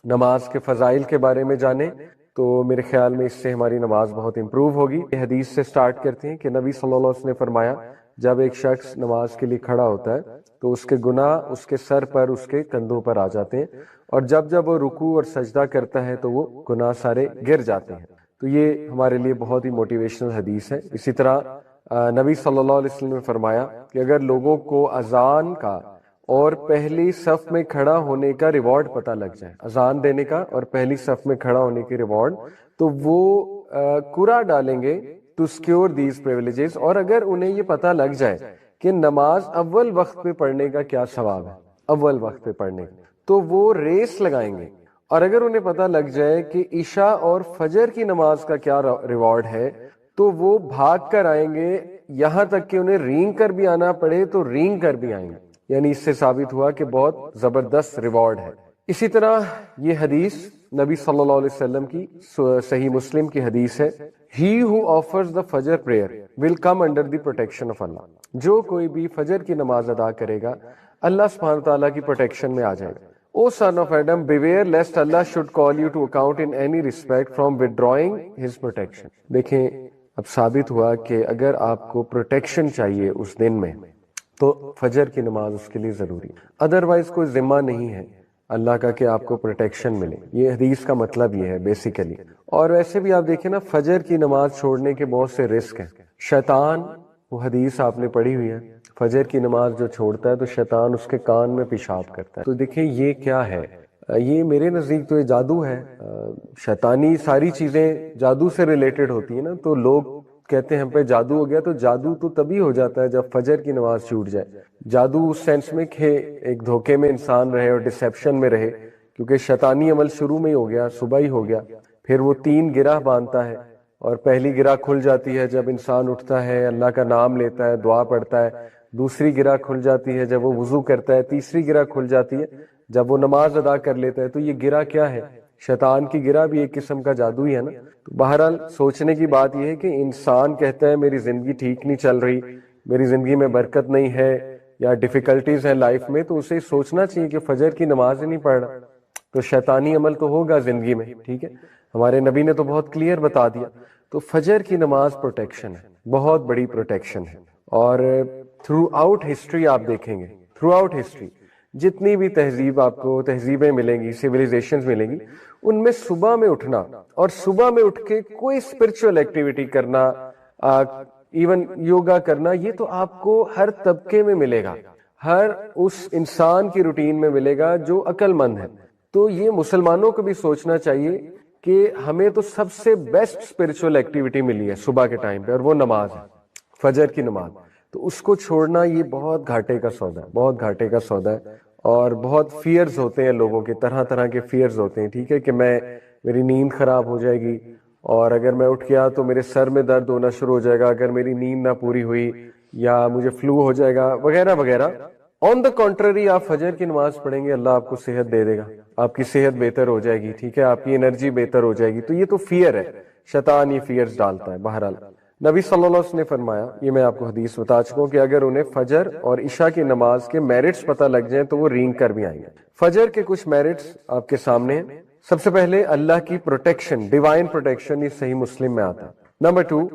نماز کے فضائل کے بارے میں جانیں تو میرے خیال میں اس سے ہماری نماز بہت امپروو ہوگی۔ یہ حدیث سے سٹارٹ کرتے ہیں کہ نبی صلی اللہ علیہ وسلم نے فرمایا جب ایک شخص نماز کے لیے کھڑا ہوتا ہے تو اس کے گناہ اس کے سر پر، اس کے کندھوں پر آ جاتے ہیں، اور جب وہ رکوع اور سجدہ کرتا ہے تو وہ گناہ سارے گر جاتے ہیں۔ تو یہ ہمارے لیے بہت ہی موٹیویشنل حدیث ہے۔ اسی طرح نبی صلی اللہ علیہ وسلم نے فرمایا کہ اگر لوگوں کو اذان کا اور پہلی صف میں کھڑا ہونے کا ریوارڈ پتہ لگ جائے، اذان دینے کا اور پہلی صف میں کھڑا ہونے کے ریوارڈ، تو وہ کوڑا ڈالیں گے ٹو سکیور دیز پریویلیجز۔ اور اگر انہیں یہ پتہ لگ جائے کہ نماز اول وقت پہ پڑھنے کا کیا ثواب ہے، اول وقت پہ پڑھنے کا، تو وہ ریس لگائیں گے۔ اور اگر انہیں پتہ لگ جائے کہ عشاء اور فجر کی نماز کا کیا ریوارڈ ہے تو وہ بھاگ کر آئیں گے، یہاں تک کہ انہیں رینگ کر بھی آنا پڑے تو رینگ کر بھی آئیں گے۔ یعنی اس سے ثابت ہوا کہ بہت زبردست ریوارڈ ہے۔ اسی طرح یہ حدیث نبی صلی اللہ علیہ وسلم کی صحیح مسلم کی حدیث ہے، He who offers the Fajr prayer will come under the protection of Allah۔ جو کوئی بھی فجر کی نماز ادا کرے گا اللہ سبحانہ تعالیٰ کی پروٹیکشن میں آ جائے گا۔ O son of Adam, beware lest Allah should call you to account in any respect from withdrawing his protection۔ دیکھیں اب ثابت ہوا کہ اگر آپ کو پروٹیکشن چاہیے اس دن میں تو فجر کی نماز اس کے لیے ضروری ہے، ادروائز کوئی ذمہ نہیں ہے اللہ کا کہ آپ کو پروٹیکشن ملے۔ یہ حدیث کا مطلب یہ ہے بیسیکلی۔ اور ویسے بھی آپ دیکھیں نا، فجر کی نماز چھوڑنے کے بہت سے رسک ہیں۔ شیطان، وہ حدیث آپ نے پڑھی ہوئی ہے، فجر کی نماز جو چھوڑتا ہے تو شیطان اس کے کان میں پیشاب کرتا ہے۔ تو دیکھیں یہ کیا ہے، یہ میرے نزدیک تو یہ جادو ہے۔ شیطانی ساری چیزیں جادو سے ریلیٹڈ ہوتی ہیں نا، تو لوگ کہتے ہیں ہم پہ جادو ہو گیا، تو جادو تو تبھی ہو جاتا ہے جب فجر کی نماز چھوٹ جائے۔ جادو اس سینس میں کہ ایک دھوکے میں انسان رہے اور ڈسیپشن میں رہے، کیونکہ شیطانی عمل شروع میں ہی ہو گیا، صبح ہی ہو گیا۔ پھر وہ 3 گرہ باندھتا ہے، اور پہلی گرہ کھل جاتی ہے جب انسان اٹھتا ہے، اللہ کا نام لیتا ہے، دعا پڑھتا ہے۔ دوسری گرہ کھل جاتی ہے جب وہ وضو کرتا ہے۔ تیسری گرہ کھل جاتی ہے جب وہ نماز ادا کر لیتا ہے۔ تو یہ گرہ کیا ہے؟ شیطان کی گرہ بھی ایک قسم کا جادو ہی ہے نا۔ تو بہرحال سوچنے کی بات یہ ہے کہ انسان کہتا ہے میری زندگی ٹھیک نہیں چل رہی، میری زندگی میں برکت نہیں ہے، یا ڈیفیکلٹیز ہیں لائف میں، تو اسے سوچنا چاہیے کہ فجر کی نماز ہی نہیں پڑھ رہا، تو شیطانی عمل تو ہوگا زندگی میں، ٹھیک ہے۔ ہمارے نبی نے تو بہت کلیئر بتا دیا۔ تو فجر کی نماز پروٹیکشن ہے، بہت بڑی پروٹیکشن ہے۔ اور تھرو آؤٹ ہسٹری آپ دیکھیں گے، تھرو آؤٹ ہسٹری جتنی بھی تہذیب آپ کو تہذیبیں ملیں گی، سویلائزیشنز ملیں گی، ان میں صبح میں اٹھنا اور صبح میں اٹھ کے کوئی اسپرچول ایکٹیویٹی کرنا، ایون یوگا کرنا، یہ تو آپ کو ہر طبقے میں ملے گا، ہر اس انسان کی روٹین میں ملے گا جو عقل مند ہے۔ تو یہ مسلمانوں کو بھی سوچنا چاہیے کہ ہمیں تو سب سے بیسٹ اسپرچول ایکٹیویٹی ملی ہے صبح کے ٹائم پہ، اور وہ نماز ہے، فجر کی نماز۔ تو اس کو چھوڑنا یہ بہت گھاٹے کا سودا ہے، بہت گھاٹے کا سودا ہے۔ اور بہت فیئرز ہوتے ہیں لوگوں کے، طرح طرح کے فیئرز ہوتے ہیں، ٹھیک ہے، کہ میری نیند خراب ہو جائے گی، اور اگر میں اٹھ گیا تو میرے سر میں درد ہونا شروع ہو جائے گا اگر میری نیند نہ پوری ہوئی، یا مجھے فلو ہو جائے گا، وغیرہ وغیرہ۔ آن دا کنٹرری آپ فجر کی نماز پڑھیں گے، اللہ آپ کو صحت دے دے گا، آپ کی صحت بہتر ہو جائے گی، ٹھیک ہے، آپ کی انرجی بہتر ہو جائے گی۔ تو یہ تو فیئر ہے، شیطان یہ فیئرز ڈالتا ہے۔ بہرحال نبی صلی اللہ علیہ وسلم نے فرمایا، یہ میں آپ کو حدیث بتا چکا ہوں، کہ اگر انہیں فجر اور عشاء کی نماز کے میرٹس پتہ لگ جائیں تو وہ رینگ کر بھی آئیں گے۔ فجر کے کچھ میرٹس آپ کے سامنے ہیں۔ سب سے پہلے اللہ کی پروٹیکشن، ڈیوائن پروٹیکشن، یہ صحیح مسلم میں آتا ہے۔ نمبر 2،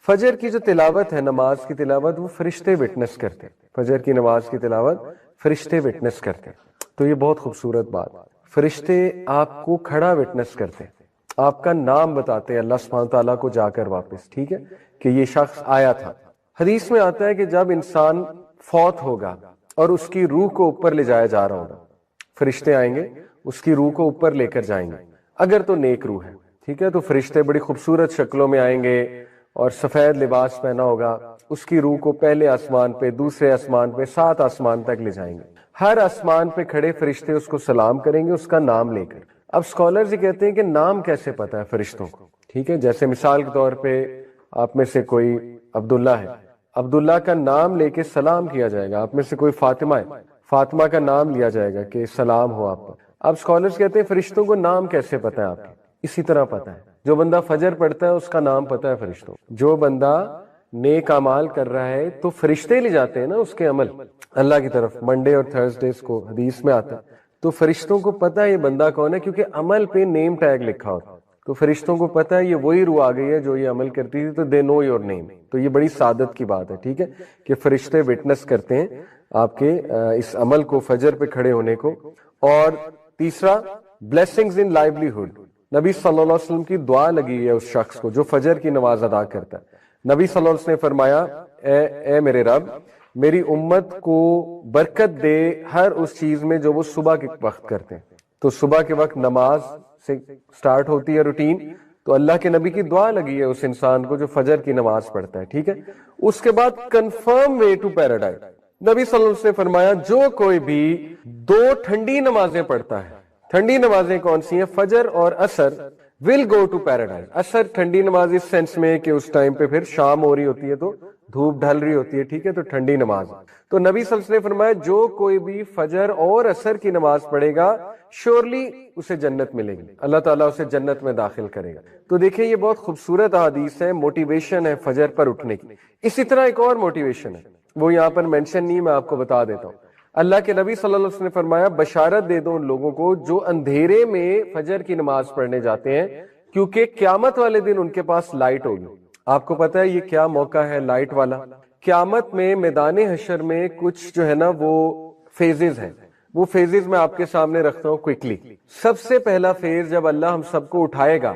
فجر کی جو تلاوت ہے، نماز کی تلاوت، وہ فرشتے وٹنس کرتے ہیں۔ فجر کی نماز کی تلاوت فرشتے وٹنس کرتے ہیں۔ تو یہ بہت خوبصورت بات، فرشتے آپ کو کھڑا وٹنس کرتے ہیں، آپ کا نام بتاتے ہیں اللہ سبحانہ تعالیٰ کو جا کر واپس، ٹھیک ہے، کہ یہ شخص آیا تھا۔ حدیث میں آتا ہے کہ جب انسان فوت ہوگا اور اس کی روح کو اوپر لے جایا جا رہا ہوگا، فرشتے آئیں گے اس کی روح کو اوپر لے کر جائیں گے، اگر تو نیک روح ہے، ٹھیک ہے۔ تو فرشتے بڑی خوبصورت شکلوں میں آئیں گے اور سفید لباس پہنا ہوگا، اس کی روح کو پہلے آسمان پہ، دوسرے آسمان پہ، 7 آسمان تک لے جائیں گے۔ ہر آسمان پہ کھڑے فرشتے اس کو سلام کریں گے اس کا نام لے کر۔ اب اسکالرز یہ کہتے ہیں کہ نام کیسے پتا ہے فرشتوں کو، ٹھیک ہے، جیسے مثال کے طور پہ آپ میں سے کوئی عبداللہ ہے، عبداللہ کا نام لے کے سلام کیا جائے گا۔ آپ میں سے کوئی فاطمہ ہے، فاطمہ کا نام لیا جائے گا کہ سلام ہو آپ پر۔ اب اسکالرز کہتے ہیں فرشتوں کو نام کیسے پتا ہے آپ کے؟ اسی طرح پتا ہے، جو بندہ فجر پڑھتا ہے اس کا نام پتا ہے فرشتوں کو۔ جو بندہ نیک اعمال کر رہا ہے تو فرشتے لے جاتے ہیں نا اس کے عمل اللہ کی طرف، منڈے اور تھرسڈیز کو حدیث میں آتا ہے۔ تو فرشتوں کو پتا ہے یہ بندہ کون ہے، کیونکہ عمل پہ نیم ٹیگ لکھا ہوتا، تو فرشتوں کو پتا ہے یہ وہی روح آ گئی ہے جو یہ عمل کرتی تھی، تو دے نو یور نیم. تو یہ بڑی سعادت کی بات ہے، ٹھیک ہے، کہ فرشتے وٹنس کرتے ہیں آپ کے اس عمل کو، فجر پہ کھڑے ہونے کو. اور تیسرا، بلیسنگز ان لائیولیہڈ. نبی صلی اللہ علیہ وسلم کی دعا لگی ہے اس شخص کو جو فجر کی نماز ادا کرتا ہے. نبی صلی اللہ علیہ وسلم نے فرمایا، اے میرے رب، میری امت کو برکت دے ہر اس چیز میں جو وہ صبح کے وقت کرتے ہیں. تو صبح کے وقت نماز سے سٹارٹ ہوتی ہے روٹین، تو اللہ کے نبی کی دعا لگی ہے اس انسان کو جو فجر کی نماز پڑھتا ہے، ٹھیک ہے. اس کے بعد کنفرم وے ٹو پیراڈائز. نبی صلی اللہ علیہ وسلم نے فرمایا جو کوئی بھی 2 ٹھنڈی نمازیں پڑھتا ہے، ٹھنڈی نمازیں کون سی ہیں؟ فجر اور عصر، ول گو ٹو پیراڈائز. عصر ٹھنڈی نماز اس سینس میں کہ اس ٹائم پہ پھر شام ہو رہی ہوتی ہے تو دھوپ ڈھل رہی ہوتی ہے، ٹھیک ہے، تو ٹھنڈی نماز. تو نبی صلی اللہ علیہ وسلم نے فرمایا جو کوئی بھی فجر اور عصر کی نماز پڑھے گا شیورلی اسے جنت ملے گی، اللہ تعالیٰ اسے جنت میں داخل کرے گا. تو دیکھیں یہ بہت خوبصورت حدیث ہے، موٹیویشن ہے فجر پر اٹھنے کی. اسی طرح ایک اور موٹیویشن ہے، وہ یہاں پر مینشن نہیں، میں آپ کو بتا دیتا ہوں. اللہ کے نبی صلی اللہ علیہ وسلم نے فرمایا بشارت دے دو ان لوگوں کو جو اندھیرے میں فجر کی نماز پڑھنے جاتے ہیں، کیونکہ قیامت والے دن ان کے پاس لائٹ ہوگی. آپ کو پتا ہے یہ کیا موقع ہے لائٹ والا؟ قیامت میں میدان حشر میں کچھ جو ہے نا وہ فیزز ہیں، وہ فیزز میں آپ کے سامنے رکھتا ہوں کوئکلی. سب سے پہلا فیز جب اللہ ہم سب کو اٹھائے گا،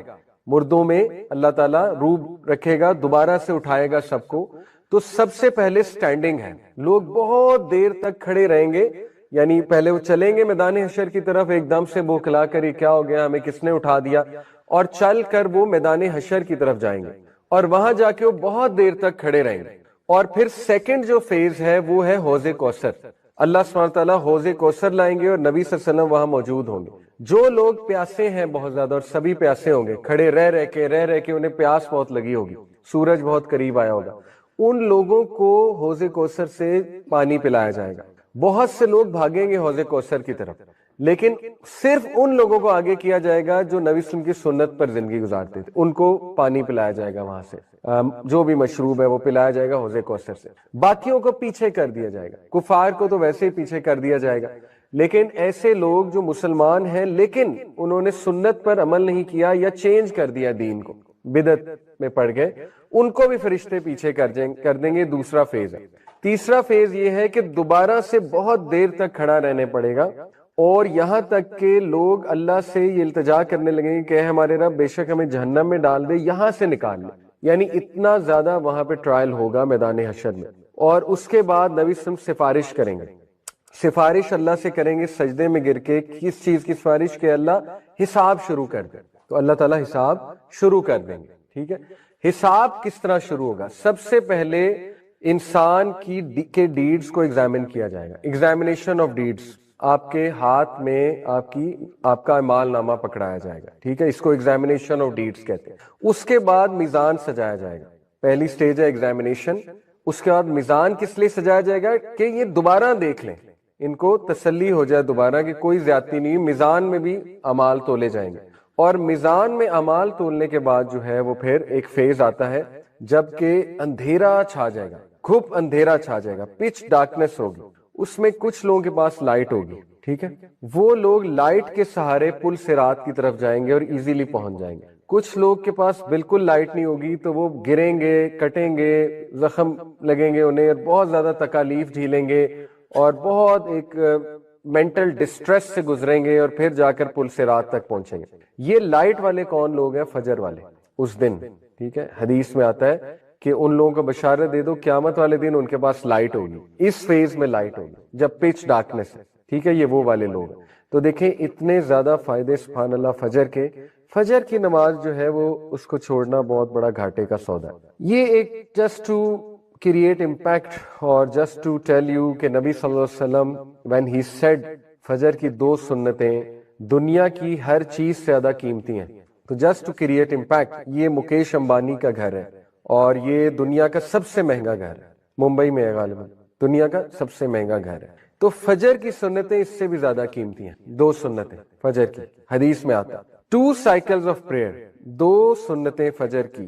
مردوں میں اللہ تعالیٰ روح رکھے گا، دوبارہ سے اٹھائے گا سب کو، تو سب سے پہلے سٹینڈنگ ہے. لوگ بہت دیر تک کھڑے رہیں گے، یعنی پہلے وہ چلیں گے میدان حشر کی طرف، ایک دم سے بوکھلا کر یہ کیا ہو گیا، ہمیں کس نے اٹھا دیا، اور چل کر وہ میدان حشر کی طرف جائیں گے اور وہاں جا کے وہ بہت دیر تک کھڑے رہیں گے. اور پھر سیکنڈ جو فیز ہے وہ ہے حوض کوثر. اللہ سبحانہ تعالیٰ حوض کوثر لائیں گے اور نبی صلی اللہ علیہ وسلم وہاں موجود ہوں گے. جو لوگ پیاسے ہیں بہت زیادہ، اور سبھی پیاسے ہوں گے، کھڑے رہ رہ کے انہیں پیاس بہت لگی ہوگی، سورج بہت قریب آیا ہوگا، ان لوگوں کو حوض کوثر سے پانی پلایا جائے گا. بہت سے لوگ بھاگیں گے حوض کوثر کی طرف، لیکن صرف ان لوگوں کو آگے کیا جائے گا جو نبی صلی اللہ علیہ وسلم کی سنت پر زندگی گزارتے تھے، ان کو پانی پلایا جائے گا وہاں سے، جو بھی مشروب ہے وہ پلایا جائے گا حوض کوثر سے. باقیوں کو پیچھے کر دیا جائے گا، کفار کو تو ویسے ہی پیچھے کر دیا جائے گا، لیکن ایسے لوگ جو مسلمان ہیں لیکن انہوں نے سنت پر عمل نہیں کیا یا چینج کر دیا دین کو، بدعت میں پڑ گئے، ان کو بھی فرشتے پیچھے کر دیں گے. دوسرا فیز ہے. تیسرا فیز یہ ہے کہ دوبارہ سے بہت دیر تک کھڑا رہنے پڑے گا، اور یہاں تک کہ لوگ اللہ سے یہ التجا کرنے لگیں گے کہ ہمارے رب بے شک ہمیں جہنم میں ڈال دے، یہاں سے نکال لے. یعنی اتنا زیادہ وہاں پہ ٹرائل ہوگا میدان حشر میں. اور اس کے بعد نبی صلی اللہ علیہ وسلم سفارش کریں گے، سفارش اللہ سے کریں گے سجدے میں گر کے. کس چیز کی سفارش؟ کہ اللہ حساب شروع کر دے. تو اللہ تعالیٰ حساب شروع کر دیں گے، ٹھیک ہے. حساب کس طرح شروع ہوگا؟ سب سے پہلے انسان کے ڈیڈز کو ایگزامن کیا جائے گا، ایگزامینیشن آف ڈیڈز. آپ کے ہاتھ میں آپ کا اعمال نامہ پکڑایا جائے گا، ٹھیک ہے، اس کو ایگزامینیشن آف ڈیڈز کہتے ہیں. اس کے بعد میزان سجایا جائے گا. پہلی سٹیج ہے ایگزامینیشن. اس کے بعد میزان کس لیے سجایا جائے گا؟ کہ یہ دوبارہ دیکھ لیں، ان کو تسلی ہو جائے دوبارہ کہ کوئی زیادتی نہیں. میزان میں بھی اعمال تولے جائیں گے، اور میزان میں اعمال تولنے کے بعد جو ہے وہ پھر ایک فیز آتا ہے جب کہ اندھیرا چھا جائے گا، گھپ اندھیرا چھا جائے گا، پچ ڈارکنس ہوگی. اس میں کچھ لوگوں کے پاس لائٹ ہوگی، ٹھیک ہے، وہ لوگ لائٹ کے سہارے پل صراط کی طرف جائیں گے اور ایزیلی پہنچ جائیں گے. کچھ لوگ کے پاس بالکل لائٹ نہیں ہوگی تو وہ گریں گے، کٹیں گے، زخم لگیں گے انہیں، بہت زیادہ تکالیف جھیلیں گے اور بہت ایک مینٹل ڈسٹریس سے گزریں گے، اور پھر جا کر پل صراط تک پہنچیں گے. یہ لائٹ والے کون لوگ ہیں؟ فجر والے اس دن، ٹھیک ہے. حدیث میں آتا ہے کہ ان لوگوں کو بشارت دے دو قیامت والے دن ان کے پاس لائٹ ہوگی، اس فیز میں لائٹ ہوگی جب پچ ڈارکنس ہے، ٹھیک ہے. یہ وہ والے لوگ ہیں. تو دیکھیں اتنے زیادہ فائدے سبحان اللہ فجر کے. فجر کی نماز جو ہے وہ اس کو چھوڑنا بہت بڑا گھاٹے کا سودا ہے. یہ ایک جسٹ ٹو کریٹ امپیکٹ اور جسٹ ٹو ٹیل یو کہ نبی صلی اللہ علیہ وسلم when he said فجر کی 2 سنتیں دنیا کی ہر چیز سے زیادہ قیمتی ہیں. تو جسٹ ٹو کریٹ امپیکٹ، یہ مکیش امبانی کا گھر ہے اور یہ دنیا کا سب سے مہنگا گھر ہے، ممبئی میں ہے غالباً، دنیا کا سب سے مہنگا گھر ہے. تو فجر کی سنتیں اس سے بھی زیادہ قیمتی ہیں. 2 سنتیں فجر کی، حدیث میں آتا 2 cycles of prayer، 2 سنتیں فجر کی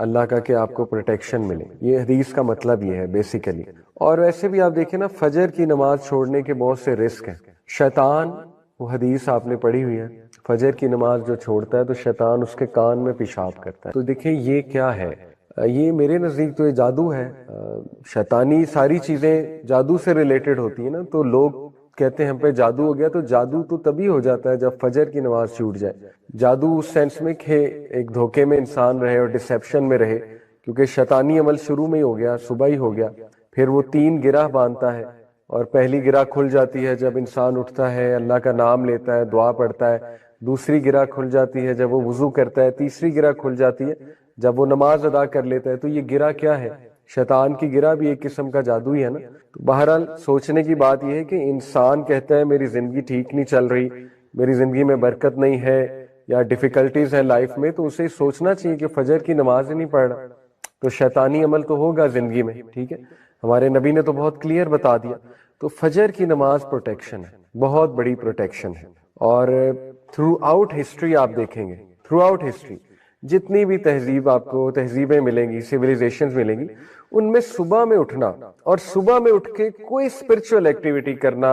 اللہ کا کہ آپ کو پروٹیکشن ملے. یہ حدیث کا مطلب یہ ہے بیسیکلی. اور ویسے بھی آپ دیکھیں نا فجر کی نماز چھوڑنے کے بہت سے رسک ہیں. شیطان، وہ حدیث آپ نے پڑھی ہوئی ہے، فجر کی نماز جو چھوڑتا ہے تو شیطان اس کے کان میں پیشاب کرتا ہے. تو دیکھیں یہ کیا ہے، یہ میرے نزدیک تو یہ جادو ہے. شیطانی ساری چیزیں جادو سے ریلیٹڈ ہوتی ہیں نا، تو لوگ کہتے ہیں ہم پہ جادو ہو گیا. تو جادو تو تبھی ہو جاتا ہے جب فجر کی نماز چھوٹ جائے. جادو اس سینس میں کہ ایک دھوکے میں انسان رہے اور ڈسیپشن میں رہے، کیونکہ شیطانی عمل شروع میں ہی ہو گیا، صبح ہی ہو گیا. پھر وہ 3 گرہ باندھتا ہے، اور پہلی گرہ کھل جاتی ہے جب انسان اٹھتا ہے، اللہ کا نام لیتا ہے، دعا پڑھتا ہے. دوسری گرہ کھل جاتی ہے جب وہ وضو کرتا ہے. تیسری گرہ کھل جاتی ہے جب وہ نماز ادا کر لیتا ہے. تو یہ گرہ کیا ہے؟ شیطان کی گرہ بھی ایک قسم کا جادو ہی ہے نا. تو بہرحال سوچنے کی بات یہ ہے کہ انسان کہتا ہے میری زندگی ٹھیک نہیں چل رہی، میری زندگی میں برکت نہیں ہے، یا ڈیفیکلٹیز ہیں لائف میں، تو اسے سوچنا چاہیے کہ فجر کی نماز ہی نہیں پڑھ رہا تو شیطانی عمل تو ہوگا زندگی میں. ٹھیک ہے، ہمارے نبی نے تو بہت کلیئر بتا دیا. تو فجر کی نماز پروٹیکشن ہے، بہت بڑی پروٹیکشن ہے. اور تھرو آؤٹ ہسٹری آپ دیکھیں گے، تھرو آؤٹ ہسٹری جتنی بھی تہذیب آپ کو تہذیبیں ملیں گی، سویلائزیشنز ملیں گی، ان میں صبح میں اٹھنا اور صبح میں اٹھ کے کوئی اسپرچل ایکٹیویٹی کرنا،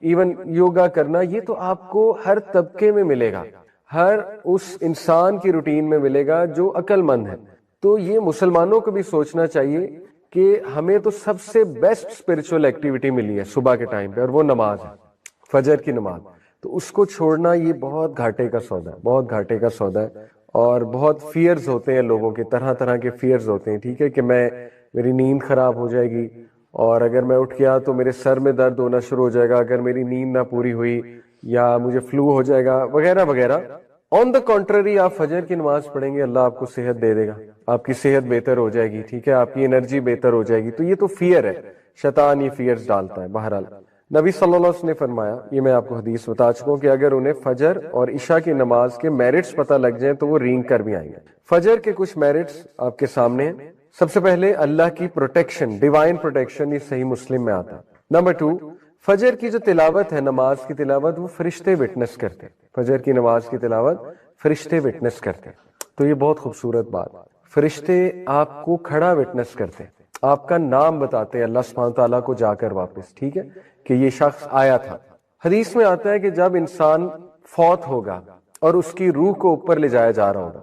ایون یوگا کرنا، یہ تو آپ کو ہر طبقے میں ملے گا، ہر اس انسان کی روٹین میں ملے گا جو عقل مند ہے. تو یہ مسلمانوں کو بھی سوچنا چاہیے کہ ہمیں تو سب سے بیسٹ اسپرچل ایکٹیویٹی ملی ہے صبح کے ٹائم پہ، اور وہ نماز ہے، فجر کی نماز. تو اس کو چھوڑنا یہ بہت گھاٹے کا سودا ہے، بہت گھاٹے کا سودا ہے. اور بہت فیئرز ہوتے ہیں لوگوں کے، طرح طرح کے فیئرز ہوتے ہیں. ٹھیک ہے کہ میری نیند خراب ہو جائے گی، اور اگر میں اٹھ گیا تو میرے سر میں درد ہونا شروع ہو جائے گا اگر میری نیند نہ پوری ہوئی، یا مجھے فلو ہو جائے گا وغیرہ وغیرہ. آن دا کنٹرری آپ فجر کی نماز پڑھیں گے، اللہ آپ کو صحت دے دے گا، آپ کی صحت بہتر ہو جائے گی. ٹھیک ہے، آپ کی انرجی بہتر ہو جائے گی. تو یہ تو فیئر ہے، شیطان یہ فیئرز ڈالتا ہے. بہرحال نبی صلی اللہ علیہ وسلم نے فرمایا، یہ میں آپ کو حدیث بتا چکا ہوں، کہ اگر انہیں فجر اور عشاء کی نماز کے میرٹس پتہ لگ جائیں تو وہ رینگ کر بھی آئیں گے. فجر کے کچھ میرٹس آپ کے سامنے ہیں. سب سے پہلے اللہ کی پروٹیکشن، ڈیوائن پروٹیکشن، یہ صحیح مسلم میں آتا ہے. نمبر 2، فجر کی جو تلاوت ہے، نماز کی تلاوت، وہ فرشتے وٹنس کرتے ہیں. فجر کی نماز کی تلاوت فرشتے وٹنس کرتے ہیں. تو یہ بہت خوبصورت بات، فرشتے آپ کو کھڑا وٹنس کرتے ہیں، آپ کا نام بتاتے ہیں اللہ سبحانہ تعالیٰ کو جا کر واپس. ٹھیک ہے کہ یہ شخص آیا تھا. حدیث میں آتا ہے کہ جب انسان فوت ہوگا اور اس کی روح کو اوپر لے جایا جا رہا ہوگا،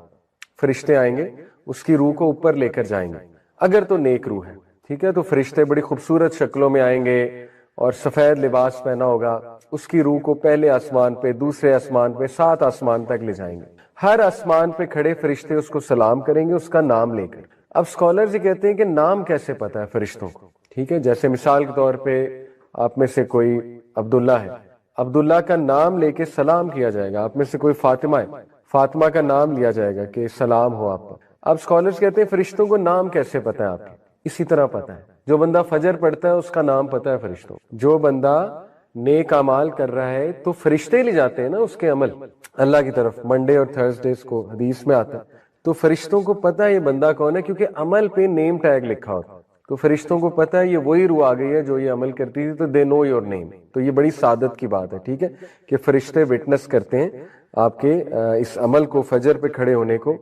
فرشتے آئیں گے اس کی روح کو اوپر لے کر جائیں گے، اگر تو نیک روح ہے. ٹھیک ہے، تو فرشتے بڑی خوبصورت شکلوں میں آئیں گے اور سفید لباس پہنا ہوگا، اس کی روح کو پہلے آسمان پہ، دوسرے آسمان پہ، 7 آسمان تک لے جائیں گے. ہر آسمان پہ کھڑے فرشتے اس کو سلام کریں گے اس کا نام لے کر. اب سکولرز یہ کہتے ہیں کہ نام کیسے پتا ہے فرشتوں کو. ٹھیک ہے، جیسے مثال کے طور پہ آپ میں سے کوئی عبداللہ ہے، عبداللہ کا نام لے کے سلام کیا جائے گا. آپ میں سے کوئی فاطمہ ہے، فاطمہ کا نام لیا جائے گا کہ سلام ہو آپ پر. اب سکولرز کہتے ہیں فرشتوں کو نام کیسے پتا ہے آپ کے؟ اسی طرح پتا ہے، جو بندہ فجر پڑھتا ہے اس کا نام پتا ہے فرشتوں. جو بندہ نیک اعمال کر رہا ہے تو فرشتے لے جاتے ہیں نا اس کے عمل اللہ کی طرف. منڈے اور تھرسڈیز کو حدیث میں آتا ہے. تو فرشتوں کو پتا ہے یہ بندہ کون ہے، کیونکہ عمل پہ نیم ٹیگ لکھا ہوتا ہے. تو فرشتوں کو پتا ہے یہ وہی روح آ گئی ہے جو یہ عمل کرتی تھی، تو دے نو یور نیم. تو یہ بڑی سعادت کی بات ہے. ٹھیک ہے کہ فرشتے وٹنس کرتے ہیں آپ کے اس عمل کو، فجر پہ کھڑے ہونے کو.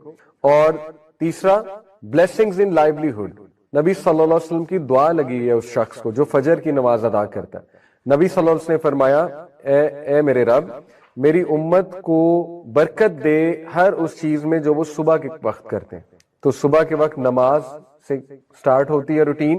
اور تیسرا، بلیسنگز ان لائیولیہڈ. نبی صلی اللہ علیہ وسلم کی دعا لگی ہے اس شخص کو جو فجر کی نماز ادا کرتا ہے. نبی صلی اللہ علیہ وسلم نے فرمایا، اے میرے رب، میری امت کو برکت دے ہر اس چیز میں جو وہ صبح کے وقت کرتے ہیں. تو صبح کے وقت نماز سے سٹارٹ ہوتی ہے روٹین.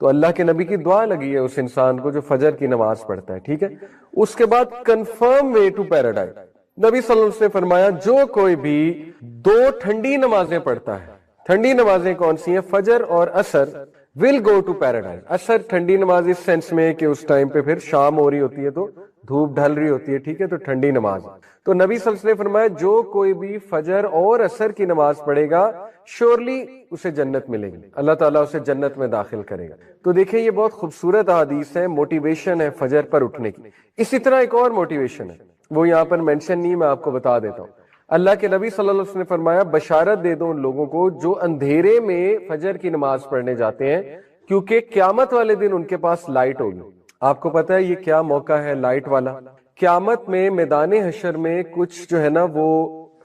تو اللہ کے نبی کی دعا لگی ہے اس انسان کو جو فجر کی نماز پڑھتا ہے. ٹھیک ہے، اس کے بعد کنفرم وے ٹو پیراڈائز. نبی صلی اللہ علیہ وسلم نے فرمایا جو کوئی بھی 2 ٹھنڈی نمازیں پڑھتا ہے، ٹھنڈی نمازیں کون سی ہیں؟ فجر اور عصر، ول گو ٹو پیراڈائز. عصر ٹھنڈی نماز اس سینس میں کہ اس ٹائم پہ پھر شام ہو رہی ہوتی ہے تو دھوپ ڈھل رہی ہوتی ہے. ٹھیک ہے، تو ٹھنڈی نماز. تو نبی صلی اللہ علیہ وسلم نے فرمایا جو کوئی بھی فجر اور عصر کی نماز پڑھے گا شیورلی اسے جنت ملے گی، اللہ تعالیٰ اسے جنت میں داخل کرے گا. تو دیکھیں یہ بہت خوبصورت حدیث ہے، موٹیویشن ہے فجر پر اٹھنے کی. اسی طرح ایک اور موٹیویشن ہے، وہ یہاں پر مینشن نہیں، میں آپ کو بتا دیتا ہوں. اللہ کے نبی صلی اللہ علیہ وسلم نے فرمایا بشارت دے دو ان لوگوں کو جو اندھیرے میں فجر کی نماز پڑھنے جاتے ہیں، کیونکہ قیامت والے دن ان کے پاس لائٹ ہوگی. آپ کو پتا ہے یہ کیا موقع ہے لائٹ والا؟ قیامت میں میدان حشر میں کچھ جو ہے نا وہ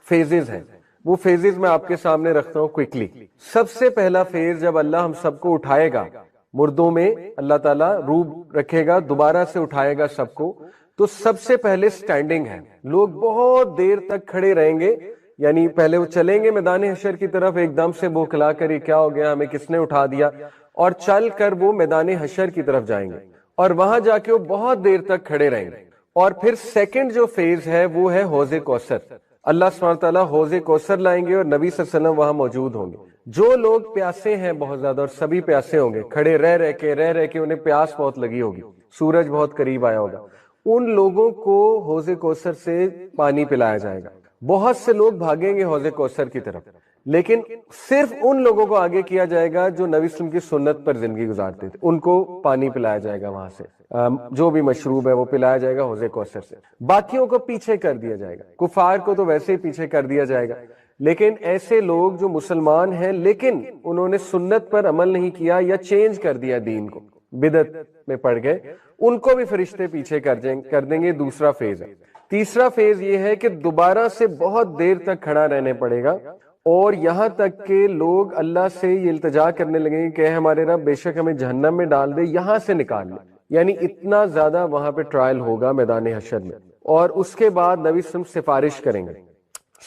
فیزز ہیں. وہ فیزز میں آپ کے سامنے رکھتا ہوں کوئکلی. سب سے پہلا فیز جب اللہ ہم سب کو اٹھائے گا, مردوں میں اللہ تعالیٰ روح رکھے گا, دوبارہ سے اٹھائے گا سب کو, تو سب سے پہلے سٹینڈنگ ہے. لوگ بہت دیر تک کھڑے رہیں گے, یعنی پہلے وہ چلیں گے میدان حشر کی طرف, ایک دم سے بوکھلا کر یہ کیا ہو گیا, ہمیں کس نے اٹھا دیا, اور چل کر وہ میدان حشر کی طرف جائیں گے, اور وہاں جا کے وہ بہت دیر تک کھڑے رہیں گے. اور پھر سیکنڈ جو فیز ہے وہ ہے حوض کوثر. اللہ سبحانہ تعالیٰ حوض کوثر لائیں گے اور نبی صلی اللہ علیہ وسلم وہاں موجود ہوں گے. جو لوگ پیاسے ہیں بہت زیادہ, اور سبھی پیاسے ہوں گے, کھڑے رہ کے انہیں پیاس بہت لگی ہوگی, سورج بہت قریب آیا ہوگا, ان لوگوں کو حوض کوثر سے پانی پلایا جائے گا. بہت سے لوگ بھاگیں گے حوض کوثر کی طرف, لیکن صرف ان لوگوں کو آگے کیا جائے گا جو نبی صلی اللہ علیہ وسلم کی سنت پر زندگی گزارتے تھے. ان کو پانی پلایا جائے گا وہاں سے, جو بھی مشروب ہے وہ پلایا جائے گا حوض کوثر سے. باقیوں کو پیچھے کر دیا جائے گا. کفار کو تو ویسے ہی پیچھے کر دیا جائے گا, لیکن ایسے لوگ جو مسلمان ہیں لیکن انہوں نے سنت پر عمل نہیں کیا یا چینج کر دیا دین کو, بدعت میں پڑ گئے, ان کو بھی فرشتے پیچھے کر دیں گے. دوسرا فیز ہے. تیسرا فیز یہ ہے کہ دوبارہ سے بہت دیر تک کھڑا رہنے پڑے گا, اور یہاں تک کہ لوگ اللہ سے یہ التجا کرنے لگیں گے کہ ہمارے رب بے شک ہمیں جہنم میں ڈال دے, یہاں سے نکال لے. یعنی اتنا زیادہ وہاں پہ ٹرائل ہوگا میدان حشر میں. اور اس کے بعد نبی صلی اللہ علیہ وسلم سفارش کریں گے.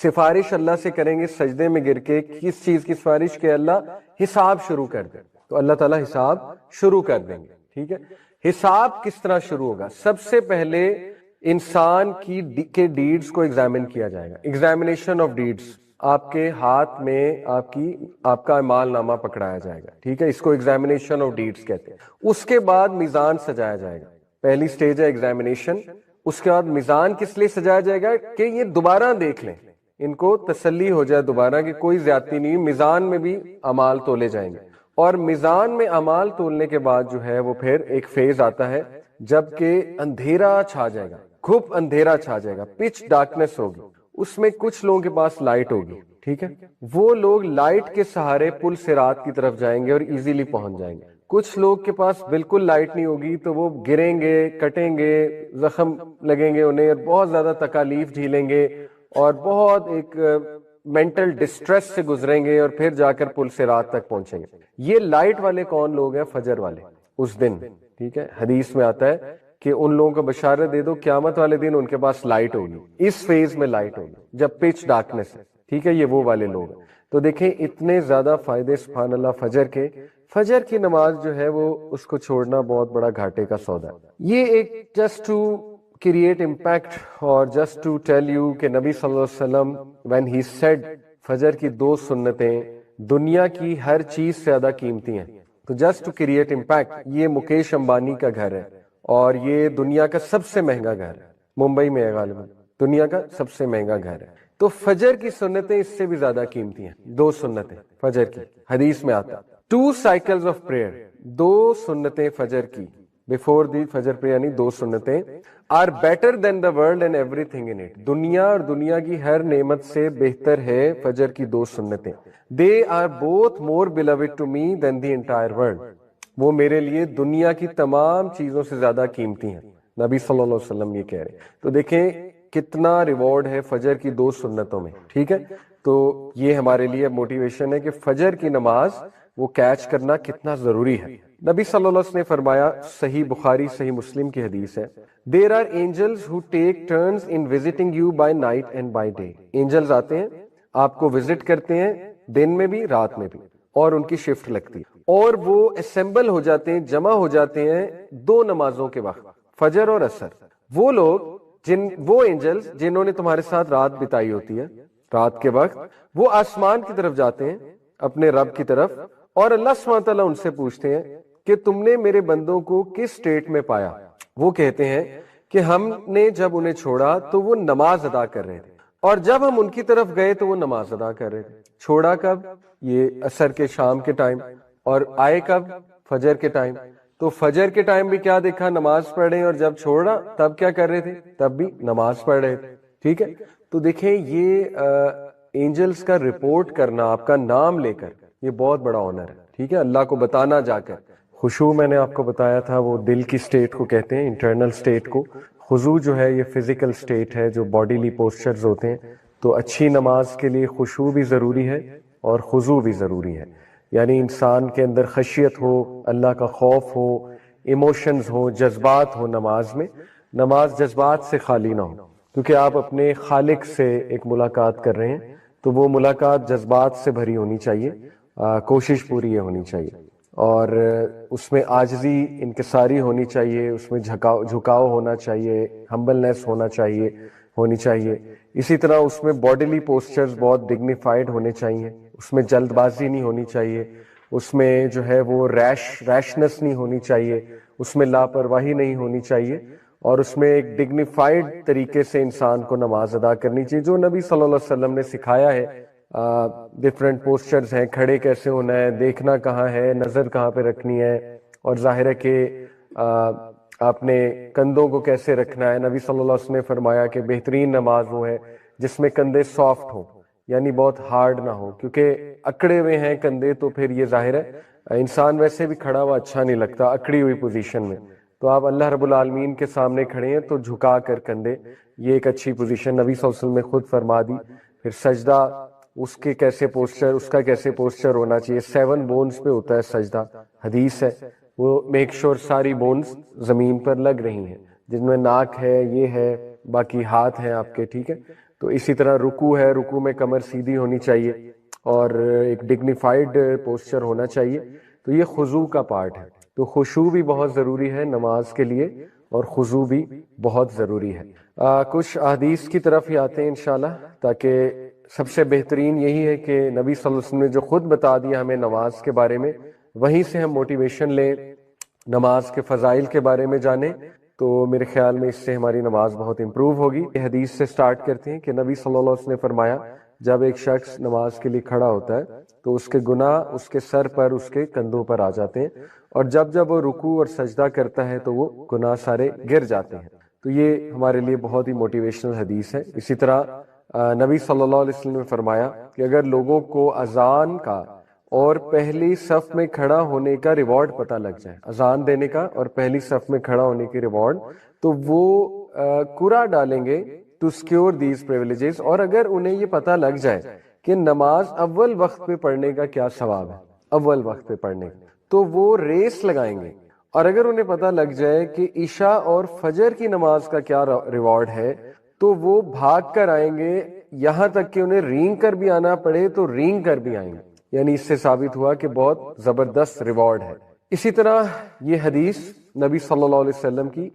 سفارش اللہ سے کریں گے سجدے میں گر کے. کس چیز کی سفارش؟ کہ اللہ حساب شروع کر دے. تو اللہ تعالیٰ حساب شروع کر دیں گے. ٹھیک ہے, حساب کس طرح شروع ہوگا؟ سب سے پہلے انسان کے ڈیڈز کو ایگزامن کیا جائے گا. Examination of deeds. آپ کے ہاتھ میں آپ کا اعمال نامہ پکڑایا جائے گا. ٹھیک ہے, اس کو ایگزامینیشن آف ڈیڈز کہتے ہیں. اس کے بعد میزان سجایا جائے گا. پہلی سٹیج ہے ایگزامینیشن. اس کے بعد میزان کس لیے سجایا جائے گا؟ کہ یہ دوبارہ دیکھ لیں, ان کو تسلی ہو جائے دوبارہ کہ کوئی زیادتی نہیں. میزان میں بھی اعمال تولے جائیں گے, اور میزان میں اعمال تولنے کے بعد جو ہے وہ پھر ایک فیز آتا ہے جب کہ اندھیرا چھا جائے گا, گھپ اندھیرا چھا جائے گا, پچ ڈارکنس ہوگی. اس میں کچھ لوگوں کے پاس لائٹ ہوگی. ٹھیک ہے, وہ لوگ لائٹ کے سہارے پل صراط کی طرف جائیں گے اور ایزیلی پہنچ جائیں گے. کچھ لوگ کے پاس بالکل لائٹ نہیں ہوگی تو وہ گریں گے, کٹیں گے, زخم لگیں گے انہیں, اور بہت زیادہ تکالیف جھیلیں گے, اور بہت ایک مینٹل ڈسٹریس سے گزریں گے, اور پھر جا کر پل صراط تک پہنچیں گے. یہ لائٹ والے کون لوگ ہیں؟ فجر والے اس دن. ٹھیک ہے, حدیث میں آتا ہے کہ ان لوگوں کو بشارت دے دو قیامت والے دن ان کے پاس لائٹ ہوگی. اس فیز میں لائٹ ہوگی جب پچ ڈارکنس ہے. ٹھیک ہے, یہ وہ والے لوگ ہیں. تو دیکھیں اتنے زیادہ فائدے سبحان اللہ فجر کے. فجر کی نماز جو ہے وہ اس کو چھوڑنا بہت بڑا گھاٹے کا سودا ہے. یہ ایک جسٹ ٹو کریٹ امپیکٹ, اور جسٹ ٹو ٹیل یو کہ نبی صلی اللہ علیہ وسلم when he said فجر کی 2 سنتیں دنیا کی ہر چیز سے زیادہ قیمتی ہیں. تو جسٹ ٹو کریٹ امپیکٹ, یہ مکیش امبانی کا گھر ہے, اور یہ دنیا کا سب سے مہنگا گھر ہے. ممبئی میں ہے غالباً, دنیا کا سب سے مہنگا گھر ہے. تو فجر کی سنتیں اس سے بھی زیادہ قیمتی ہیں. 2 سنتیں فجر کی, حدیث میں آتا 2 cycles of prayer, 2 سنتیں فجر کی before the فجر prayer, یعنی 2 سنتیں are better than the world and everything in it. دنیا اور دنیا کی ہر نعمت سے بہتر ہے فجر کی 2 سنتیں. They are both more beloved to me than the entire world. وہ میرے لیے دنیا کی تمام چیزوں سے زیادہ قیمتی ہیں. نبی صلی اللہ علیہ وسلم یہ کہہ رہے. تو دیکھیں کتنا ریوارڈ ہے فجر کی 2 سنتوں میں. ٹھیک ہے, تو یہ ہمارے لیے موٹیویشن ہے کہ فجر کی نماز وہ کیچ کرنا کتنا ضروری ہے. نبی صلی اللہ علیہ وسلم نے فرمایا, صحیح بخاری صحیح مسلم کی حدیث ہے, There are angels who take turns in visiting you by night and by day. Angels آتے ہیں آپ کو وزٹ کرتے ہیں دن میں بھی رات میں بھی, اور ان کی شفٹ لگتی ہے, اور وہ اسمبل ہو جاتے ہیں, جمع ہو جاتے ہیں 2 نمازوں کے وقت, فجر اور عصر. وہ لوگ وہ اینجلز جنہوں نے تمہارے ساتھ رات بتائی ہوتی ہے, رات کے وقت وہ آسمان کی طرف جاتے ہیں اپنے رب کی طرف, اور اللہ سبحانہ تعالیٰ ان سے پوچھتے ہیں کہ تم نے میرے بندوں کو کس سٹیٹ میں پایا. وہ کہتے ہیں کہ ہم نے جب انہیں چھوڑا تو وہ نماز ادا کر رہے تھے, اور جب ہم ان کی طرف گئے تو وہ نماز ادا کر رہے تھے. چھوڑا کب؟ یہ عصر کے شام کے ٹائم, اور آئے کب؟ فجر کے ٹائم. تو فجر کے ٹائم بھی کیا دیکھا؟ نماز پڑھ رہے ہیں, اور جب چھوڑا تب کیا کر رہے تھے؟ تب بھی نماز پڑھ رہے تھے. ٹھیک ہے, تو دیکھیں یہ اینجلز کا رپورٹ کرنا آپ کا نام لے کر, یہ بہت بڑا آنر ہے. ٹھیک ہے, اللہ کو بتانا جا کر. خشوع میں نے آپ کو بتایا تھا وہ دل کی سٹیٹ کو کہتے ہیں, انٹرنل سٹیٹ کو. خضوع جو ہے یہ فزیکل سٹیٹ ہے, جو باڈیلی پوسچرز ہوتے ہیں. تو اچھی نماز کے لیے خشوع بھی ضروری ہے اور خضوع بھی ضروری ہے، یعنی انسان کے اندر خشیت ہو، اللہ کا خوف ہو، ایموشنز ہو، جذبات ہو نماز میں، نماز جذبات سے خالی نہ ہو، کیونکہ آپ اپنے خالق سے ایک ملاقات کر رہے ہیں، تو وہ ملاقات جذبات سے بھری ہونی چاہیے، کوشش پوری یہ ہونی چاہیے، اور اس میں عاجزی انکساری ہونی چاہیے، اس میں جھکاؤ ہونا چاہیے، ہمبلنس ہونی چاہیے۔ اسی طرح اس میں باڈیلی پوسچرز بہت ڈگنیفائڈ ہونے چاہیے، اس میں جلد بازی نہیں ہونی چاہیے، اس میں جو ہے وہ ریشنس نہیں ہونی چاہیے، اس میں لاپرواہی نہیں ہونی چاہیے، اور اس میں ایک ڈگنیفائڈ طریقے سے انسان کو نماز ادا کرنی چاہیے، جو نبی صلی اللہ علیہ وسلم نے سکھایا ہے۔ ڈفرینٹ پوسچرز ہیں، کھڑے کیسے ہونا ہے، دیکھنا کہاں ہے، نظر کہاں پہ رکھنی ہے، اور ظاہر ہے کہ آپ نے کندھوں کو کیسے رکھنا ہے۔ نبی صلی اللہ علیہ وسلم نے فرمایا کہ بہترین نماز وہ ہے جس میں کندھے سافٹ ہوں، یعنی بہت ہارڈ نہ ہو، کیونکہ اکڑے ہوئے ہیں کندھے تو پھر یہ ظاہر ہے انسان ویسے بھی کھڑا ہوا اچھا نہیں لگتا اکڑی ہوئی پوزیشن میں، تو آپ اللہ رب العالمین کے سامنے کھڑے ہیں تو جھکا کر کندھے، یہ ایک اچھی پوزیشن نبی صلی اللہ علیہ وسلم نے خود فرما دی۔ پھر سجدہ، اس کا کیسے پوسچر ہونا چاہیے، 7 بونز پہ ہوتا ہے سجدہ، حدیث ہے، وہ میک شور ساری بونز زمین پر لگ رہی ہیں، جن میں ناک ہے، یہ ہے، باقی ہاتھ ہیں آپ کے، ٹھیک ہے۔ تو اسی طرح رکوع ہے، رکوع میں کمر سیدھی ہونی چاہیے اور ایک ڈگنیفائڈ پوسچر ہونا چاہیے، تو یہ خضوع کا پارٹ ہے۔ تو خشوع بھی بہت ضروری ہے نماز کے لیے اور خضوع بھی بہت ضروری ہے۔ کچھ احادیث کی طرف ہی آتے ہیں انشاءاللہ، تاکہ سب سے بہترین یہی ہے کہ نبی صلی اللہ علیہ وسلم نے جو خود بتا دیا ہمیں نماز کے بارے میں، وہیں سے ہم موٹیویشن لیں، نماز کے فضائل کے بارے میں جانیں، تو میرے خیال میں اس سے ہماری نماز بہت امپروو ہوگی۔ یہ حدیث سے سٹارٹ کرتے ہیں کہ نبی صلی اللہ علیہ وسلم نے فرمایا جب ایک شخص نماز کے لیے کھڑا ہوتا ہے تو اس کے گناہ اس کے سر پر، اس کے کندھوں پر آ جاتے ہیں، اور جب وہ رکوع اور سجدہ کرتا ہے تو وہ گناہ سارے گر جاتے ہیں۔ تو یہ ہمارے لیے بہت ہی موٹیویشنل حدیث ہے۔ اسی طرح نبی صلی اللہ علیہ وسلم نے فرمایا کہ اگر لوگوں کو اذان کا اور پہلی صف میں کھڑا ہونے کا ریوارڈ پتہ لگ جائے، اذان دینے کا اور پہلی صف میں کھڑا ہونے کی ریوارڈ، تو وہ قرعہ ڈالیں گے ٹو سکیور دیز پریویلیجز، اور اگر انہیں یہ پتہ لگ جائے کہ نماز اول وقت پہ پڑھنے کا کیا ثواب ہے، اول وقت پہ پڑھنے کا، تو وہ ریس لگائیں گے، اور اگر انہیں پتہ لگ جائے کہ عشاء اور فجر کی نماز کا کیا ریوارڈ ہے، تو وہ بھاگ کر آئیں گے، یہاں تک کہ انہیں رینگ کر بھی آنا پڑے تو رینگ کر بھی آئیں گے، یعنی اس سے ثابت ہوا کہ بہت زبردست ریوارڈ ہے۔ اسی طرح یہ حدیث نبی صلی اللہ علیہ وسلم کی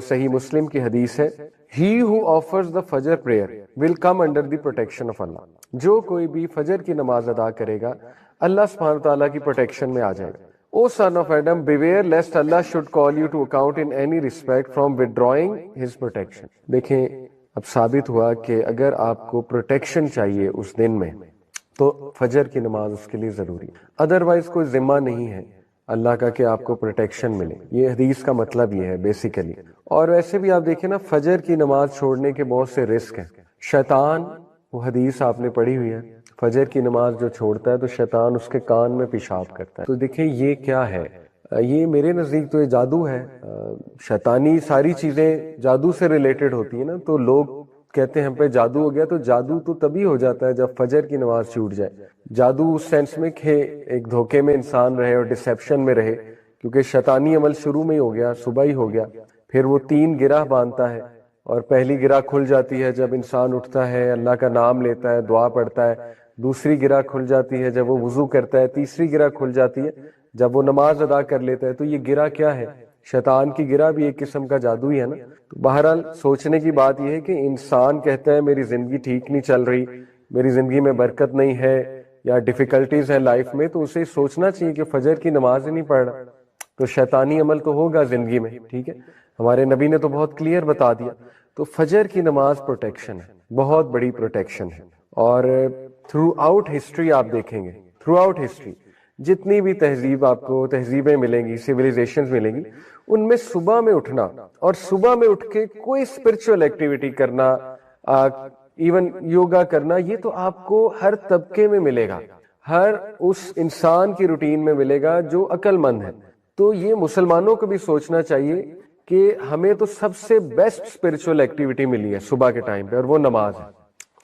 صحیح مسلم کی حدیث ہے، He who offers the Fajr prayer will come under the protection of Allah۔ جو کوئی بھی فجر کی نماز ادا کرے گا اللہ سبحانہ تعالیٰ کی پروٹیکشن میں آ جائے گا۔ O son of Adam, beware lest Allah should call you to account in any respect from withdrawing his protection۔ دیکھیں اب ثابت ہوا کہ اگر آپ کو پروٹیکشن چاہیے اس دن میں تو فجر کی نماز اس کے لیے ضروری ہے، ادروائز کوئی ذمہ نہیں ہے اللہ کا کہ آپ کو پروٹیکشن ملے۔ یہ حدیث کا مطلب یہ ہے بیسیکلی۔ اور ویسے بھی آپ دیکھیں نا، فجر کی نماز چھوڑنے کے بہت سے رسک ہیں۔ شیطان، وہ حدیث آپ نے پڑھی ہوئی ہے، فجر کی نماز جو چھوڑتا ہے تو شیطان اس کے کان میں پیشاب کرتا ہے۔ تو دیکھیں یہ کیا ہے، یہ میرے نزدیک تو یہ جادو ہے۔ شیطانی ساری چیزیں جادو سے ریلیٹڈ ہوتی ہیں نا، تو لوگ کہتے ہیں ہم پہ جادو ہو گیا، تو جادو تو تبھی ہو جاتا ہے جب فجر کی نماز چھوٹ جائے۔ جادو اس سینس میں کہ ایک دھوکے میں انسان رہے اور ڈسیپشن میں رہے، کیونکہ شیطانی عمل شروع میں ہی ہو گیا، صبح ہی ہو گیا، پھر وہ 3 گرہ باندھتا ہے، اور پہلی گرہ کھل جاتی ہے جب انسان اٹھتا ہے، اللہ کا نام لیتا ہے، دعا پڑھتا ہے، دوسری گرہ کھل جاتی ہے جب وہ وضو کرتا ہے، تیسری گرہ کھل جاتی ہے جب وہ نماز ادا کر لیتا ہے۔ تو یہ گرہ کیا ہے؟ شیطان کی گرہ بھی ایک قسم کا جادو ہی ہے نا۔ تو بہرحال سوچنے کی بات یہ ہے کہ انسان کہتا ہے میری زندگی ٹھیک نہیں چل رہی، میری زندگی میں برکت نہیں ہے، یا ڈیفیکلٹیز ہیں لائف میں، تو اسے سوچنا چاہیے کہ فجر کی نماز ہی نہیں پڑھ رہا، تو شیطانی عمل تو ہوگا زندگی میں، ٹھیک ہے۔ ہمارے نبی نے تو بہت کلیئر بتا دیا۔ تو فجر کی نماز پروٹیکشن ہے، بہت بڑی پروٹیکشن ہے، اور تھرو آؤٹ ہسٹری آپ دیکھیں گے، تھرو آؤٹ ہسٹری جتنی بھی تہذیب آپ کو تہذیبیں ملیں گی، سویلائزیشنز ملیں گی، ان میں صبح میں اٹھنا اور صبح میں اٹھ کے کوئی اسپرچول ایکٹیویٹی کرنا، ایون یوگا کرنا، یہ تو آپ کو ہر طبقے میں ملے گا، ہر اس انسان کی روٹین میں ملے گا جو عقل مند ہے۔ تو یہ مسلمانوں کو بھی سوچنا چاہیے کہ ہمیں تو سب سے بیسٹ اسپرچول ایکٹیویٹی ملی ہے صبح کے ٹائم پہ، اور وہ نماز ہے۔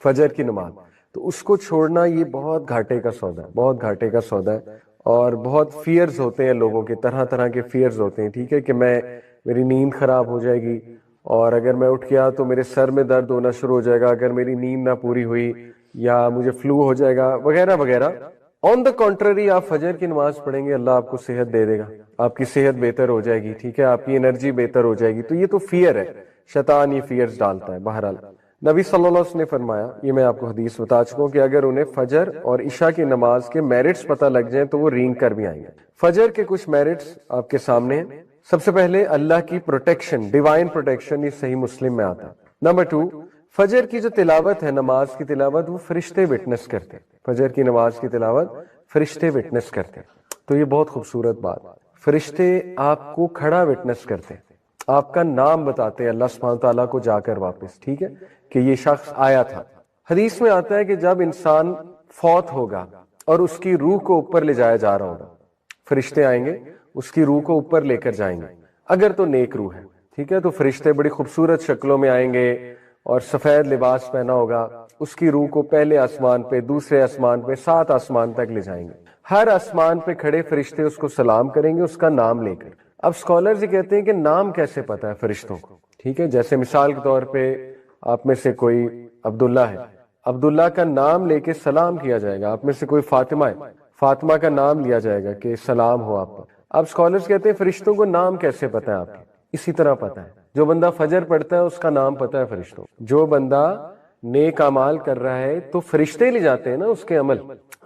فجر کی نماز، تو اس کو چھوڑنا یہ بہت گھاٹے کا سودا ہے، بہت گھاٹے کا سودا ہے، اور بہت فیئرز ہوتے ہیں لوگوں کے، طرح طرح کے فیئرز ہوتے ہیں، ٹھیک ہے، کہ میری نیند خراب ہو جائے گی، اور اگر میں اٹھ گیا تو میرے سر میں درد ہونا شروع ہو جائے گا اگر میری نیند نہ پوری ہوئی، یا مجھے فلو ہو جائے گا وغیرہ وغیرہ۔ آن دا کنٹرری آپ فجر کی نماز پڑھیں گے، اللہ آپ کو صحت دے دے گا، آپ کی صحت بہتر ہو جائے گی، ٹھیک ہے، آپ کی انرجی بہتر ہو جائے گی۔ تو یہ تو فیئر ہے، شیطان یہ فیئرز ڈالتا ہے۔ بہرحال نبی صلی اللہ علیہ وسلم نے فرمایا، یہ میں آپ کو حدیث بتا چکا ہوں، کہ اگر انہیں فجر اور عشاء کی نماز کے میرٹس پتہ لگ جائیں تو وہ رینگ کر بھی آئیں گے۔ فجر کے کچھ میرٹس آپ کے سامنے ہیں۔ سب سے پہلے اللہ کی پروٹیکشن، ڈیوائن پروٹیکشن، یہ صحیح مسلم میں آتا ہے۔ نمبر 2، فجر کی جو تلاوت ہے، نماز کی تلاوت، وہ فرشتے وٹنس کرتے ہیں۔ فجر کی نماز کی تلاوت فرشتے وٹنس کرتے ہیں، تو یہ بہت خوبصورت بات، فرشتے آپ کو کھڑا وٹنس کرتے ہیں، آپ کا نام بتاتے ہیں اللہ سبحانہ تعالیٰ کو جا کر واپس، ٹھیک ہے، کہ یہ شخص آیا تھا۔ حدیث میں آتا ہے کہ جب انسان فوت ہوگا اور اس کی روح کو اوپر لے جایا جا رہا ہوگا، فرشتے آئیں گے، اس کی روح کو اوپر لے کر جائیں گے، اگر تو نیک روح ہے، ٹھیک ہے، تو فرشتے بڑی خوبصورت شکلوں میں آئیں گے اور سفید لباس پہنا ہوگا، اس کی روح کو پہلے آسمان پہ، دوسرے آسمان پہ، 7 آسمان تک لے جائیں گے۔ ہر آسمان پہ کھڑے فرشتے اس کو سلام کریں گے اس کا نام لے کر۔ اب اسکالرز یہ کہتے ہیں کہ نام کیسے پتا ہے فرشتوں کو، ٹھیک ہے، جیسے مثال کے طور پہ آپ میں سے کوئی عبداللہ ہے، عبداللہ کا نام لے کے سلام کیا جائے گا۔ آپ میں سے کوئی فاطمہ ہے، فاطمہ کا نام لیا جائے گا کہ سلام ہو آپ پر۔ اب اسکالرز کہتے ہیں فرشتوں کو نام کیسے پتا ہے آپ کے؟ اسی طرح پتا ہے، جو بندہ فجر پڑھتا ہے اس کا نام پتا ہے فرشتوں کو، جو بندہ نیک اعمال کر رہا ہے تو فرشتے لے جاتے ہیں نا اس کے عمل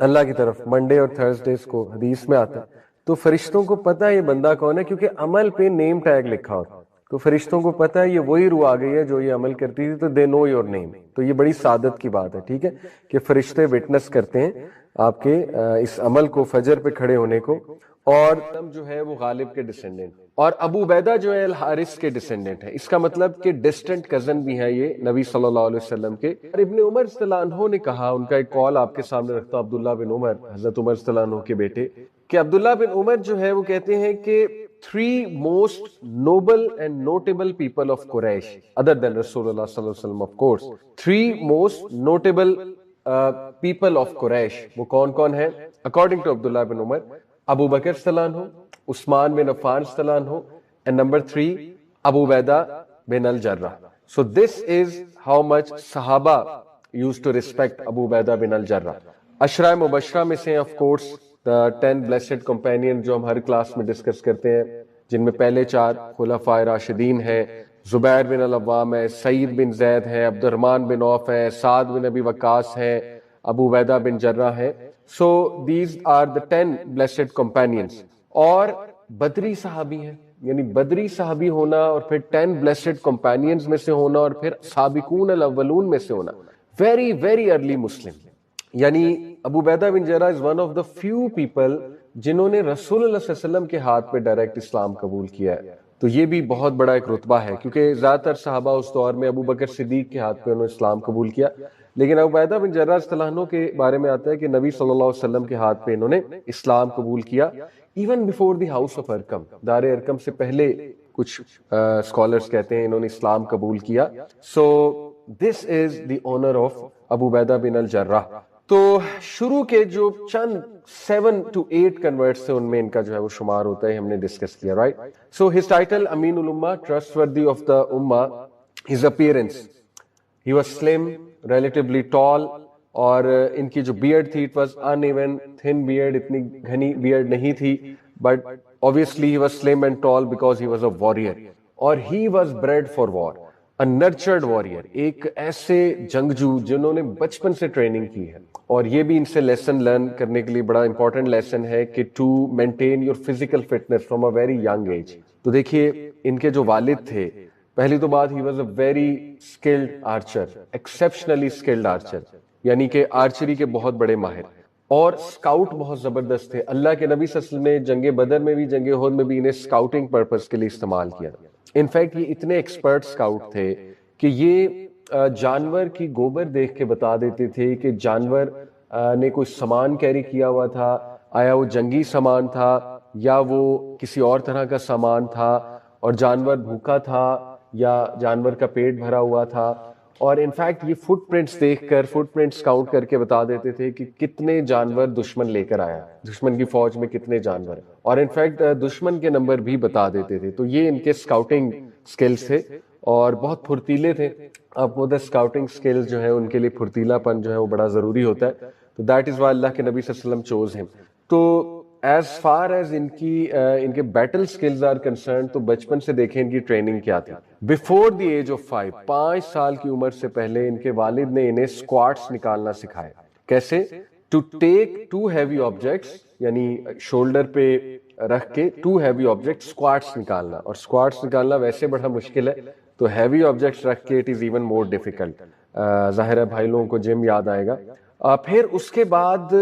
اللہ کی طرف، منڈے اور تھرسڈیز کو حدیث میں آتا ہے، تو فرشتوں کو پتا ہے یہ بندہ کون ہے، کیونکہ عمل پہ نیم ٹیگ لکھا ہوتا ہے، تو فرشتوں کو پتا ہے یہ وہی روح آ گئی ہے جو یہ عمل کرتی تھی، تو دے نو یور نیم۔ تو یہ بڑی سعادت کی بات ہے، ٹھیک ہے، کہ فرشتے وٹنس کرتے ہیں آپ کے اس عمل کو، فجر پہ کھڑے ہونے کو۔ اور جو ہے وہ غالب کے ڈسینڈنٹ، اور ابو عبیدہ جو ہے الحارث کے ڈسینڈنٹ ہے، اس کا مطلب کہ ڈسٹنٹ کزن بھی ہے یہ نبی صلی اللہ علیہ وسلم کے۔ اور ابن عمر رضی اللہ عنہ نے کہا، ان کا ایک قول آپ کے سامنے رکھتا ہوں، عبداللہ بن عمر، حضرت عمر رضی اللہ عنہ کے بیٹے، کہ عبداللہ بن عمر جو ہے وہ کہتے ہیں کہ 3 most noble and notable people of Quraysh other than Rasulullah sallallahu alaihi wasallam, of course, 3 most notable people of Quraysh، وہ کون کون ہیں according to عبداللہ بن عمر؟ ابو بکر صلی اللہ عنہ، عثمان بن عفان صلی اللہ عنہ، and number 3 Abu Ubaidah bin الجرح۔ So this is how much صحابہ used to respect Abu Ubaidah بن الجرح۔ عشرہ مبشرہ میں سے of course the 10 blessed companion جو ہم ہر کلاس میں ڈسکس کرتے ہیں، جن میں پہلے 4 خلفائے راشدین ہیں، زبیر بن العوام ہے، سعید بن زید ہے، عبد الرحمن بن عوف ہے، سعد بن ابی وقاص ہے، ابو عبیدہ بن جرح ہے۔ So these are the 10 blessed companions۔ اور بدری صحابی ہیں، یعنی بدری صحابی ہونا اور پھر 10 blessed companions میں سے ہونا اور پھر سابقون الاولون میں سے ہونا، very very early مسلم۔ یعنی ابو عبیدہ بن جرح is one of the few people جنہوں نے رسول اللہ صلی اللہ علیہ وسلم کے ہاتھ پہ ڈائریکٹ اسلام قبول کیا ہے، تو یہ بھی بہت بڑا ایک رتبہ ہے، کیونکہ زیادہ تر صحابہ اس دور میں ابو بکر صدیق کے ہاتھ پہ انہوں نے اسلام قبول کیا، لیکن ابو عبیدہ بن جرح رضی اللہ عنہ کے بارے میں آتا ہے کہ نبی صلی اللہ علیہ وسلم کے ہاتھ پہ انہوں نے اسلام قبول کیا، even before the house of Arqam, Dar Arqam سے پہلے کچھ اسکالرز کہتے ہیں انہوں نے اسلام قبول کیا۔ سو دس از دی آنر آف ابو عبیدہ بن الجرح۔ تو شروع کے جو چند 7 to 8 کنورٹس ہیں ان میں ان کا جو ہے وہ شمار ہوتا ہے، ہم نے ڈسکس کیا، رائٹ۔ سو ہز ٹائٹل امین الامہ، ٹرسٹ وردی آف دا امہ، his appearance, he was slim, relatively tall, اور ان کی جو بیئرڈ تھی it was an even thin beard, اتنی گھنی بیئرڈ نہیں تھی، but obviously he was slim and tall because he was a warrior، اور he was bred for war، a nurtured warrior، ایک ایسے جنگجو جنہوں نے بچپن سے ٹریننگ کی ہے، اور یہ بھی ان سے لیسن لرن کرنے کے لیے بڑا امپورٹنٹ لیسن ہے کہ to maintain your physical fitness from a very young age. تو دیکھیے ان کے جو والد تھے، پہلی تو بات، he was a very skilled Archer, exceptionally skilled Archer, یعنی کہ آرچری کے بہت بڑے ماہر، اور سکاؤٹ بہت زبردست تھے۔ اللہ کے نبی صلی اللہ علیہ وسلم نے جنگ بدر میں بھی، جنگ احد میں بھی انہیں سکاؤٹنگ پرپس کے لیے استعمال کیا۔ انفیکٹ یہ اتنے ایکسپرٹ سکاؤٹ تھے کہ یہ جانور کی گوبر دیکھ کے بتا دیتے تھے کہ جانور نے کوئی سامان کیری کیا ہوا تھا، آیا وہ جنگی سامان تھا یا وہ کسی اور طرح کا سامان تھا، اور جانور بھوکا تھا یا جانور کا پیٹ بھرا ہوا تھا، اور انفیکٹ یہ فٹ پرنٹس دیکھ کر فٹ پرنٹس کاؤنٹ کر کے بتا دیتے تھے کہ کتنے جانور دشمن لے کر آیا، دشمن کی فوج میں کتنے جانور ہیں، اور انفیکٹ دشمن کے نمبر بھی بتا دیتے تھے. تو یہ ان کے اسکاؤٹنگ سکلز تھے اور بہت پھرتیلے تھے. آپ کو اسکاؤٹنگ سکلز جو ہیں ان کے لیے پھرتیلا پن جو ہے وہ بڑا ضروری ہوتا ہے. تو دیٹ از وائی اللہ کے نبی صلی اللہ علیہ وسلم چوز ہم. تو ایز فار ایز ان کے بیٹل سکلز آر کنسرن، تو بچپن سے دیکھیں ان کی ٹریننگ کیا تھی. بفور دی ایج آف 5 سال کی عمر سے پہلے ان کے والد نے انہیں اسکواٹس نکالنا سکھایا. کیسے؟ ٹو ٹیک 2 ہیوی آبجیکٹس، یعنی شولڈر پہ رکھ کے 2 ہیوی آبجیکٹس اسکواٹس نکالنا. اور اسکواٹس نکالنا ویسے بڑا مشکل ہے، تو ہیوی آبجیکٹس رکھ کے it is even more difficult. ظاہر ہے بھائی لوگوں کو جم یاد آئے گا. پھر اس کے بعد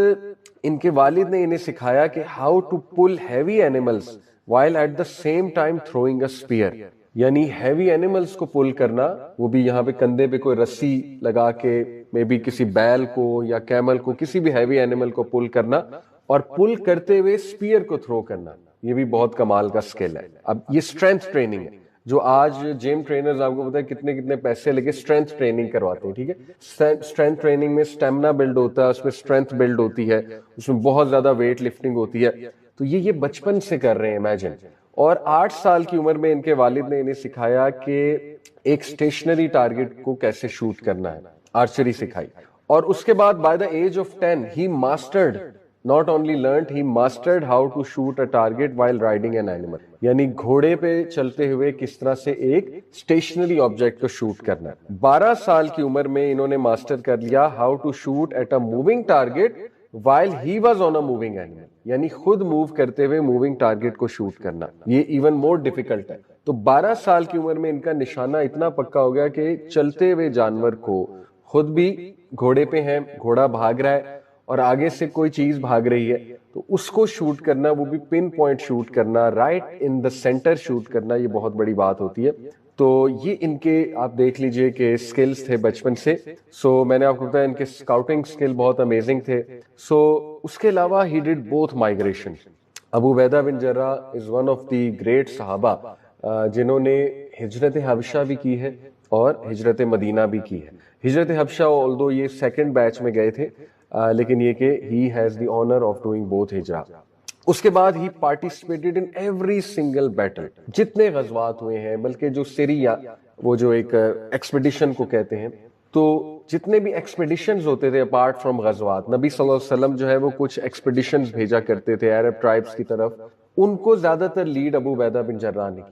ان کے والد نے انہیں سکھایا کہ how to pull heavy animals while at the same time throwing a spear. یعنی ہیوی اینیملز کو پل کرنا، وہ بھی یہاں پہ کندھے پہ کوئی رسی لگا کے مے بی کسی بیل کو یا کیمل کو، کسی بھی ہیوی اینیمل کو پل کرنا، اور پل کرتے ہوئے اسپیئر کو تھرو کرنا. یہ بھی بہت کمال کا سکل ہے. اب یہ اسٹرینتھ ٹریننگ ہے جو آج جم ٹرینرز آپ کو پتا ہے کتنے پیسے لے کے اسٹرینتھ ٹریننگ کرواتے ہیں. ٹھیک ہے، اسٹرینتھ ٹریننگ میں اسٹیمنا بلڈ ہوتا ہے، اس میں اسٹرینتھ بلڈ ہوتی ہے، اس میں بہت زیادہ ویٹ لفٹنگ ہوتی ہے. تو یہ بچپن سے کر رہے ہیں امیجن. اور 8 سال کی عمر میں ان کے والد نے انہیں سکھایا کہ ایک اسٹیشنری ٹارگٹ کو کیسے شوٹ کرنا ہے، آرچری سکھائی. اور اس کے بعد بائی دا ایج آف 10 ہی mastered, not only learned, he mastered how to shoot a target while riding an animal. یعنی گھوڑے پہ چلتے ہوئے کس طرح سے ایک اسٹیشنری آبجیکٹ کو شوٹ کرنا ہے. 12 سال کی عمر میں انہوں نے ماسٹر کر لیا how to shoot at a moving target while he was on a moving animal. یعنی خود موو کرتے ہوئے موونگ ٹارگٹ کو شوٹ کرنا، یہ ایون مور ڈیفیکلٹ ہے. تو 12 سال کی عمر میں ان کا نشانہ اتنا پکا ہو گیا کہ چلتے ہوئے جانور کو، خود بھی گھوڑے پہ ہیں، گھوڑا بھاگ رہا ہے اور آگے سے کوئی چیز بھاگ رہی ہے، تو اس کو شوٹ کرنا، وہ بھی پن پوائنٹ شوٹ کرنا، رائٹ ان دا سینٹر شوٹ کرنا، یہ بہت بڑی بات ہوتی ہے. تو یہ ان کے آپ دیکھ لیجئے کہ سکلز تھے بچپن سے. سو میں نے آپ کو بتایا ان کے اسکاؤٹنگ سکل بہت امیزنگ تھے. سو اس کے علاوہ he did both migration. Abu Ubaidah bin Jarrah is one of the great صحابہ جنہوں نے ہجرت حبشہ بھی کی ہے اور ہجرت مدینہ بھی کی ہے. ہجرت حبشہ although یہ سیکنڈ بیچ میں گئے تھے، لیکن یہ کہ he has the honor of doing both ہجرہ. اس کے بعد he participated in every single battle. جتنے غزوات ہوئے ہیں، بلکہ جو سیریا، وہ جو ایک ایکسپیڈیشن کو کہتے ہیں، تو جتنے بھی ایکسپیڈیشنز ہوتے تھے اپارٹ فرام غزوات، نبی صلی اللہ علیہ وسلم جو ہے وہ کچھ ایکسپیڈیشنز بھیجا کرتے تھے عرب ٹرائبس کی طرف، ان کو زیادہ تر لیڈ ابو عبیدہ بن جراح نے کی.